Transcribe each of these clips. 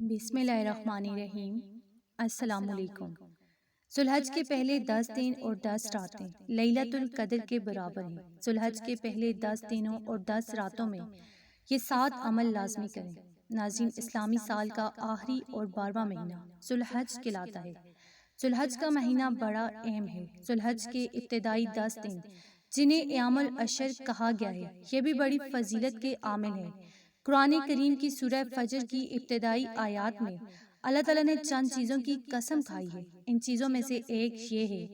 بسم اللہ الرحمن الرحیم۔ السلام علیکم۔ ذوالحج کے پہلے 10 دن اور 10 راتیں لیلۃ القدر کے برابر ہیں۔ ذوالحج کے پہلے 10 دنوں اور 10 راتوں میں یہ 7 عمل لازمی کریں۔ ناظرین، اسلامی سال کا آخری اور 12واں مہینہ ذوالحج کہلاتا ہے۔ ذوالحج کا مہینہ بڑا اہم ہے۔ ذوالحج کے ابتدائی 10 دن جنہیں ایام العشر کہا گیا ہے، یہ بھی بڑی فضیلت کے حامل ہیں۔ قرآن کریم کی سورہ فجر کی ابتدائی آیات میں اللہ تعالیٰ نے چند چیزوں کی قسم کھائی ہے۔ ان چیزوں میں سے ایک یہ ہے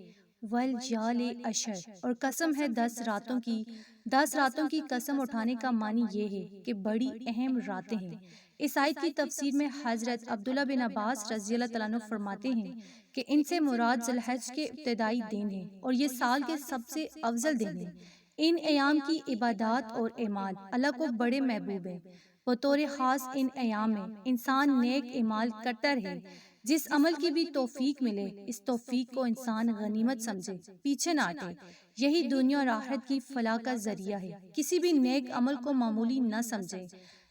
واللیال عشر، اور قسم ہے 10 راتوں کی۔ 10 راتوں کی قسم اٹھانے کا معنی یہ ہے کہ بڑی اہم راتیں ہیں۔ اس آیت کی تفسیر میں حضرت عبداللہ بن عباس رضی اللہ تعالیٰ عنہ فرماتے ہیں کہ ان سے مراد ذوالحج کے ابتدائی دن ہیں اور یہ سال کے سب سے افضل دن ہیں۔ ان ایام کی عبادات اور اعمال اللہ کو بڑے محبوب ہیں۔ بطور خاص ان ایام میں انسان نیک اعمال کرتا رہے۔ جس عمل کی بھی توفیق ملے، اس توفیق کو انسان غنیمت سمجھے، پیچھے نہ ہٹے۔ یہی دنیا اور آخرت کی فلاح کا ذریعہ ہے۔ کسی بھی نیک عمل کو معمولی نہ سمجھے،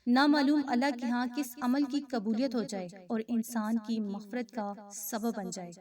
نہ معلوم اللہ کے ہاں کس عمل کی قبولیت ہو جائے اور انسان کی مغفرت کا سبب بن جائے۔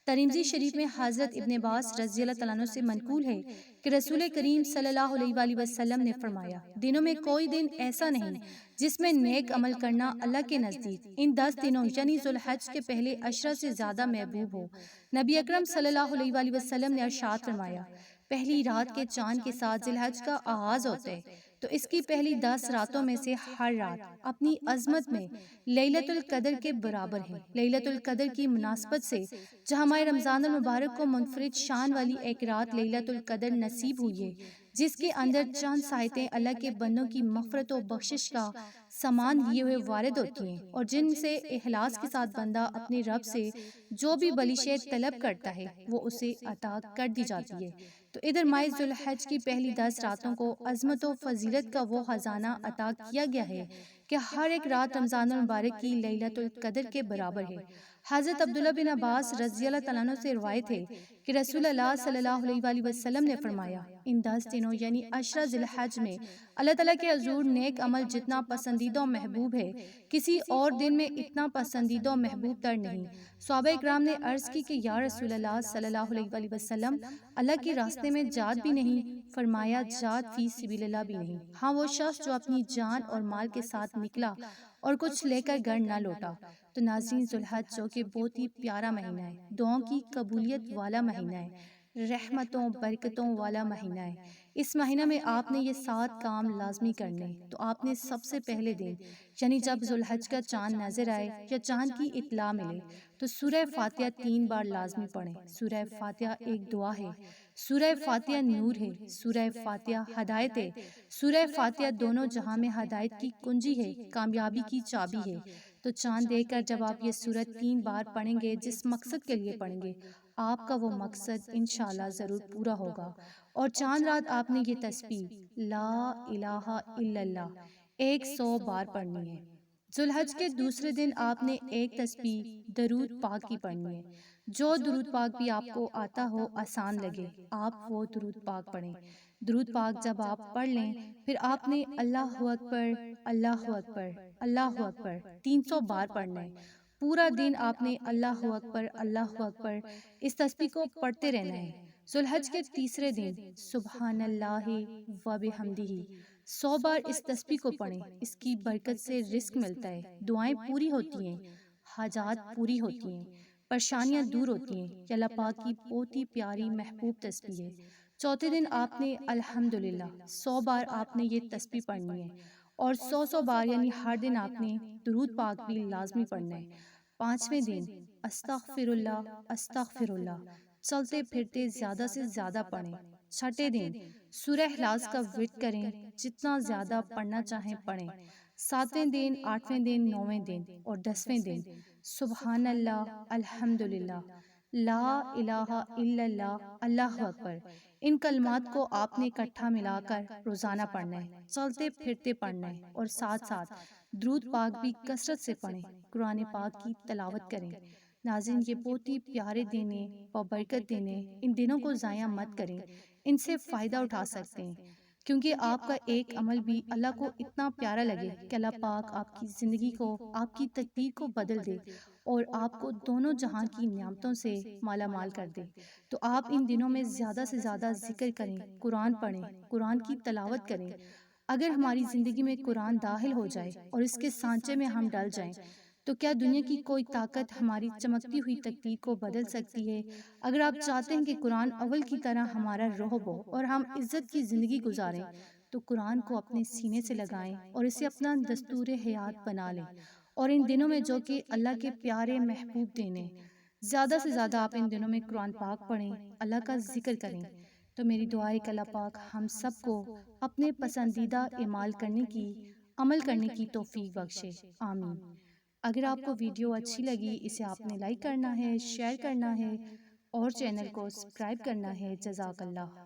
ترمذی شریف میں حضرت ابن عباس رضی اللہ تعالیٰ عنہ سے منقول ہے کہ رسول کریم صلی اللہ علیہ وآلہ وسلم نے فرمایا، دنوں میں کوئی دن ایسا نہیں جس میں نیک عمل کرنا اللہ کے نزدیک ان 10 دنوں یعنی ذوالحج کے پہلے 10 سے زیادہ محبوب ہو۔ نبی اکرم صلی اللہ علیہ وآلہ وسلم نے ارشاد فرمایا، پہلی رات کے چاند کے ساتھ ذوالحج کا آغاز ہوتا ہے، تو اس کی پہلی 10 راتوں میں سے ہر رات اپنی عظمت میں لیلۃ القدر کے برابر ہے۔ لیلۃ القدر کی مناسبت سے جہاں ماہ رمضان المبارک کو منفرد شان والی ایک رات لیلۃ القدر نصیب ہوئی ہے، جس کے اندر چند ساعتیں اللہ کے بندوں کی مغفرت و بخشش کا سامان لیے ہوئے وارد ہوتی ہیں، اور جن سے اخلاص کے ساتھ بندہ اپنے رب سے جو بھی بلیشے طلب کرتا ہے وہ اسے عطا کر دی جاتی ہے۔ تو ادھر ماہ ذوالحج کی پہلی 10 راتوں کو عظمت و فضیلت کا وہ خزانہ عطا کیا گیا ہے کہ ہر ایک رات رمضان المبارک کی لیلۃ القدر کے برابر ہے۔ حضرت عبداللہ بن عباس رضی اللہ تعالیٰ عنہ سے روایت ہے کہ رسول اللہ صلی اللہ علیہ وآلہ وسلم نے فرمایا، ان 10 دنوں یعنی 10 ذی الحج میں اللہ تعالیٰ کے حضور نیک عمل جتنا پسندیدہ و محبوب ہے، کسی اور دن میں اتنا پسندیدہ و محبوب تر نہیں۔ صحابہ اکرام نے عرض کی کہ یا رسول اللہ صلی اللہ علیہ وآلہ وسلم، اللہ کے راستے میں جہاد بھی نہیں؟ فرمایا، جہاد فی سبیل اللہ بھی نہیں، ہاں وہ شخص جو اپنی جان اور مال کے ساتھ نکلا اور کچھ لے کر گھر نہ لوٹا۔ تو ناظرین، ذوالحج جو کہ بہت ہی پیارا مہینہ ہے، دعاؤں کی قبولیت والا مہینہ ہے، رحمتوں برکتوں والا مہینہ ہے، اس مہینہ میں آپ نے یہ 7 کام لازمی کرنے۔ تو آپ نے سب سے پہلے دن یعنی جب ذوالحج کا چاند نظر آئے یا چاند کی اطلاع ملے تو سورہ فاتحہ 3 بار لازمی پڑھیں۔ سورہ فاتحہ ایک دعا ہے، سورہ فاتحہ نور ہے، سورہ فاتحہ ہدایت ہے۔ سورہ فاتحہ دونوں جہاں میں ہدایت کی کنجی ہے، کامیابی کی چابی ہے۔ تو چاند دیکھ کر جب آپ یہ سورت 3 بار پڑھیں گے، جس مقصد کے لیے پڑھیں گے، آپ کا وہ مقصد انشاءاللہ ضرور پورا ہوگا۔ اور چاند رات آپ نے یہ تسبیح لا الہ الا اللہ 100 بار پڑھنی ہے۔ ذوالحج کے دوسرے دن آپ نے ایک تسبیح درود پاک کی پڑھنی ہے۔ جو درود پاک بھی آپ کو آتا ہو، آسان لگے، آپ وہ درود پاک پڑھیں۔ درود پاک جب آپ پڑھ لیں، پھر آپ نے اللہ اکبر اللہ اکبر اللہ اکبر 300 بار پڑھنا ہے۔ پورا دن آپ نے اللہ اکبر اس تسبیح کو پڑھتے رہنا ہے۔ ذوالحج کے تیسرے دن سبحان اللہ و بحمدہ 100 بار اس تسبیح کو پڑھیں۔ اس کی برکت سے رزق ملتا ہے، دعائیں پوری ہوتی ہیں، حاجات پوری ہوتی ہیں، پریشانیاں دور ہوتی ہیں۔ یہ اللہ پاک کی بہت ہی پیاری محبوب تسبیح ہے۔ چوتھے دن آپ نے الحمدللہ 100 بار آپ نے یہ تسبیح پڑھنی ہے، اور 100 بار یعنی ہر دن آپ نے درود پاک بھی لازمی پڑھنا ہے۔ پانچویں دن استغفر اللہ چلتے پھرتے زیادہ سے زیادہ پڑھیں۔ چھٹے دن سورہ اخلاص کا ورد کریں، جتنا زیادہ پڑھنا چاہیں پڑھیں۔ ساتویں دن، آٹھویں دن، نویں دن اور 10ویں دن سبحان اللہ الحمدللہ لا الہ الا اللہ اللہ اکبر، ان کلمات کو آپ نے اکٹھا ملا کر روزانہ پڑھنا ہے، چلتے پھرتے پڑھنا ہے، اور ساتھ ساتھ درود پاک بھی کثرت سے پڑھیں، قرآن پاک کی تلاوت کریں۔ ناظرین، یہ بہت ہی پیارے دن ہیں، بابرکت دن ہیں، ان دنوں کو ضائع مت کریں، ان سے فائدہ اٹھا سکتے ہیں۔ کیونکہ آپ کا ایک عمل بھی اللہ کو اتنا پیارا لگے کہ اللہ پاک آپ کی زندگی کو، آپ کی تقدیر کو بدل دے اور آپ کو دونوں جہان کی نعمتوں سے مالا مال کر دے۔ تو آپ ان دنوں میں زیادہ سے زیادہ ذکر کریں، قرآن پڑھیں، قرآن کی تلاوت کریں۔ اگر ہماری زندگی میں قرآن داخل ہو جائے اور اس کے سانچے میں ہم ڈل جائیں تو کیا دنیا کی کوئی طاقت ہماری چمکتی ہوئی تقدیر کو بدل سکتی ہے؟ اگر آپ چاہتے ہیں کہ قرآن اول کی طرح ہمارا رہب ہو اور ہم عزت کی زندگی گزاریں تو قرآن کو اپنے سینے سے لگائیں اور اسے اپنا دستور حیات بنا لیں۔ اور ان دنوں میں جو کہ اللہ کے پیارے محبوب دن ہیں، زیادہ سے زیادہ آپ ان دنوں میں قرآن پاک پڑھیں، اللہ کا ذکر کریں۔ تو میری دعا ہے کہ اللہ پاک ہم سب کو اپنے پسندیدہ اعمال کرنے کی، عمل کرنے کی توفیق بخشے، آمین۔ اگر آپ کو ویڈیو اچھی لگی، اسے آپ نے لائک کرنا ہے، شیئر کرنا ہے اور چینل کو سبسکرائب کرنا ہے۔ جزاک اللہ۔